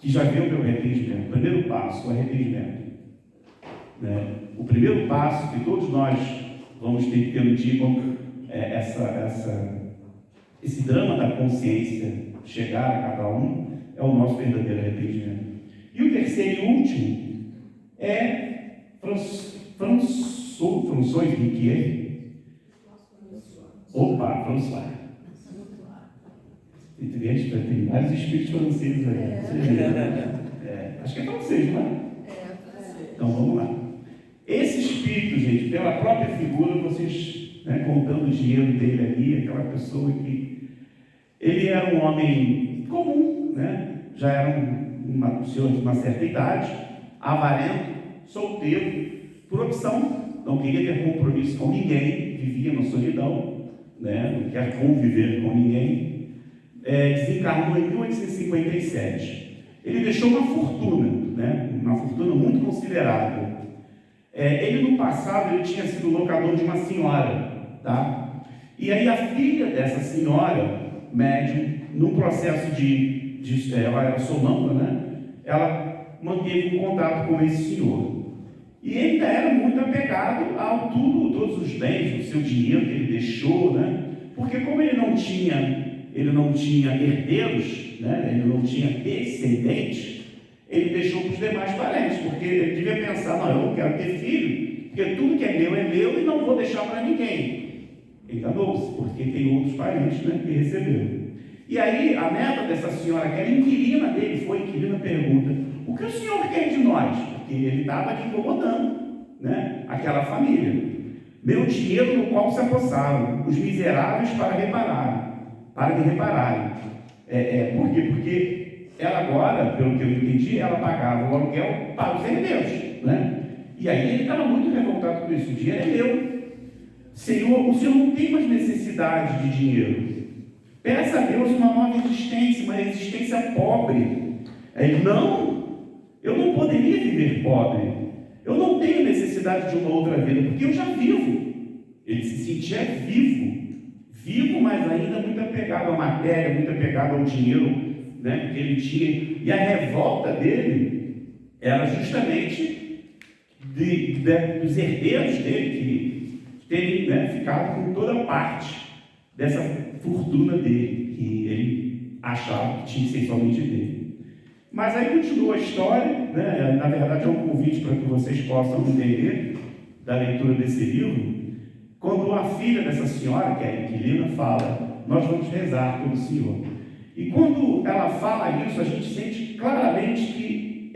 que já vê o meu arrependimento. Primeiro passo, o arrependimento. O primeiro passo que todos nós vamos ter que ter no dia, quando esse drama da consciência chegar a cada um, é o nosso verdadeiro arrependimento. E o terceiro e último é François Riquier. François. Tem vários espíritos franceses aí. Acho que é francês, não é? Então vamos lá. Esse espírito, gente, pela própria figura, vocês, né, contando o dinheiro dele ali, aquela pessoa que ele era um homem comum, né? Já era um senhor de uma certa idade, avarento, solteiro, por opção, não queria ter compromisso com ninguém, vivia na solidão, né? Não quer conviver com ninguém. Desencarnou em 1857. Ele deixou uma fortuna, né? Uma fortuna muito considerável. Ele no passado ele tinha sido locador de uma senhora, tá? E aí a filha dessa senhora, médium, num processo ela era sonâmbula, né? Ela manteve um contato com esse senhor. E ele ainda era muito apegado ao todos os bens, o seu dinheiro que ele deixou, né? Porque como ele não tinha herdeiros, né? Ele não tinha descendentes, ele deixou para os demais parentes, porque ele devia pensar, não, eu não quero ter filho, porque tudo que é meu e não vou deixar para ninguém. Enganou-se, porque tem outros parentes, né, que receberam. E aí, a neta dessa senhora, que era inquilina dele, pergunta, o que o senhor quer de nós? Porque ele estava ali incomodando, né, aquela família. Meu dinheiro no qual se apossaram, os miseráveis para me repararem. Por quê? Porque ela agora, pelo que eu entendi, ela pagava o aluguel para os herdeiros, né? E aí ele estava muito revoltado com isso. O dinheiro é meu. Senhor, o Senhor não tem mais necessidade de dinheiro. Peça a Deus uma nova existência, uma existência pobre. Não, eu não poderia viver pobre. Eu não tenho necessidade de uma outra vida, porque eu já vivo. Ele se sentia vivo, mas ainda muito apegado à matéria, muito apegado ao dinheiro, né, que ele tinha. E a revolta dele era justamente dos herdeiros dele, que terem, né, ficado com toda parte dessa fortuna dele, que ele achava que tinha que ser somente dele. Mas aí continua a história, né? Na verdade é um convite para que vocês possam entender da leitura desse livro, quando a filha dessa senhora, que é a inquilina, fala, nós vamos rezar pelo Senhor. E quando ela fala isso, a gente sente claramente que,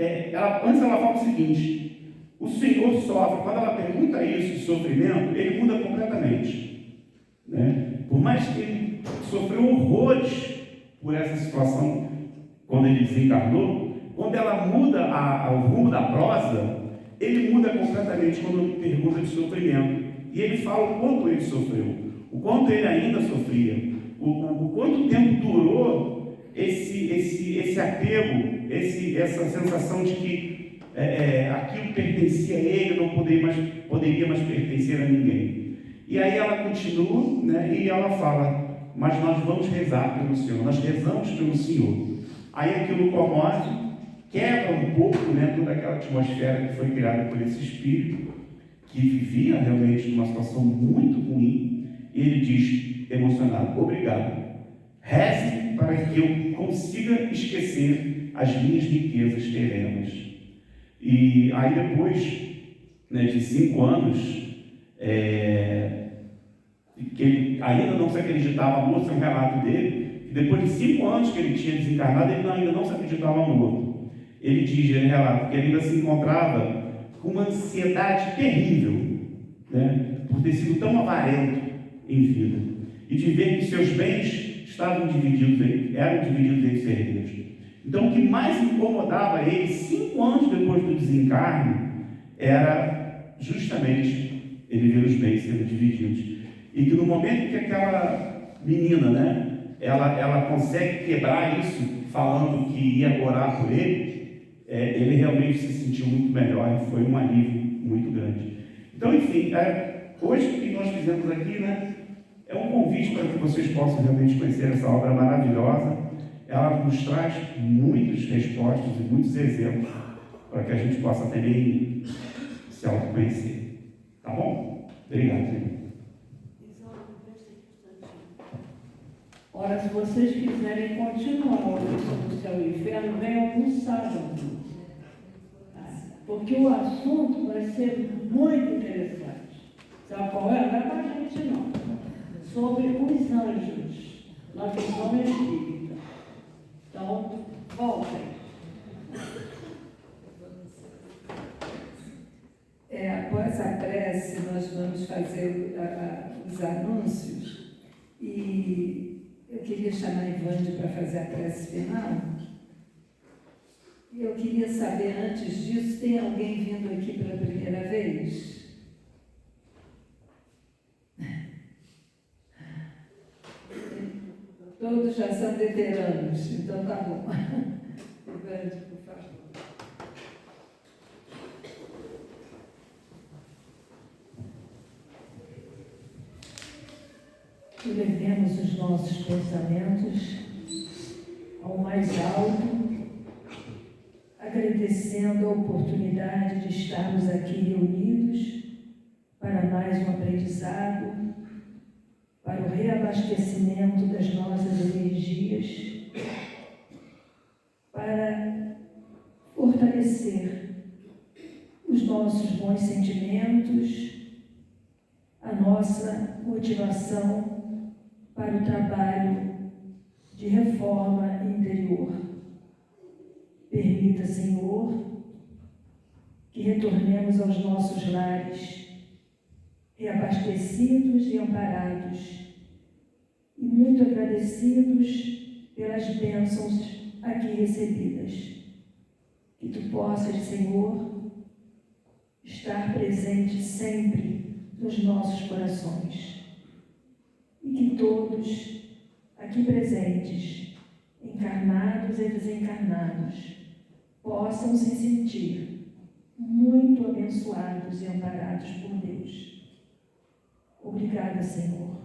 antes ela fala o seguinte, o Senhor sofre. Quando ela pergunta isso de sofrimento, ele muda completamente, né? Por mais que ele sofreu horrores por essa situação, quando ele desencarnou, quando ela muda o rumo da prosa, ele muda completamente quando pergunta de sofrimento. E ele fala o quanto ele sofreu, o quanto ele ainda sofria, o quanto tempo durou esse apego, essa sensação de que aquilo pertencia a ele, não poderia mais pertencer a ninguém. E aí ela continua, né, e ela fala, mas nós vamos rezar pelo Senhor, nós rezamos pelo Senhor. Aí aquilo comove, quebra um pouco, né, toda aquela atmosfera que foi criada por esse espírito, que vivia realmente numa situação muito ruim, e ele diz, emocionado, obrigado, reze para que eu consiga esquecer as minhas riquezas terrenas. E aí depois, né, de 5 anos, que ele ainda não se acreditava morto, é um relato dele, que depois de 5 anos que ele tinha desencarnado, ele ainda não se acreditava morto. Ele relata que ele ainda se encontrava com uma ansiedade terrível, né, por ter sido tão avarento em vida, e de ver que seus bens eram divididos entre os herdeiros. Então, o que mais incomodava ele, 5 anos depois do desencarne, era justamente ele ver os bens sendo divididos. E que no momento que aquela menina, né, ela consegue quebrar isso, falando que ia orar por ele, ele realmente se sentiu muito melhor e foi um alívio muito grande. Então, enfim, hoje o que nós fizemos aqui, né, é um convite para que vocês possam realmente conhecer essa obra maravilhosa. Ela nos traz muitas respostas e muitos exemplos para que a gente possa também se autoconhecer. Tá bom? Obrigado, senhor. Ora, se vocês quiserem continuar a lição do céu e inferno, venham no sábado. Porque o assunto vai ser muito interessante. Sabe qual é? Não é para a gente, não. Sobre os anjos, na visão espírita. Então, voltem. Após a prece, nós vamos fazer os anúncios e eu queria chamar a Ivande para fazer a prece final. Eu queria saber, antes disso, tem alguém vindo aqui pela primeira vez? Todos já são veteranos, então tá bom. Ivande, por favor. Elevemos os nossos pensamentos ao mais alto, agradecendo a oportunidade de estarmos aqui reunidos para mais um aprendizado, para o reabastecimento das nossas energias, para fortalecer os nossos bons sentimentos, a nossa motivação para o trabalho de reforma interior. Permita, Senhor, que retornemos aos nossos lares, reabastecidos e amparados, e muito agradecidos pelas bênçãos aqui recebidas. Que Tu possas, Senhor, estar presente sempre nos nossos corações, e que todos aqui presentes, encarnados e desencarnados, possam se sentir muito abençoados e amparados por Deus. Obrigada, Senhor,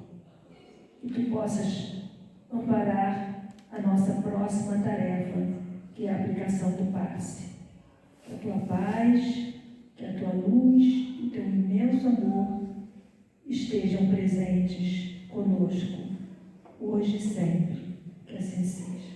que Tu possas amparar a nossa próxima tarefa, que é a aplicação do passe. Que a Tua paz, que a Tua luz e o Teu imenso amor estejam presentes conosco, hoje e sempre. Que assim seja.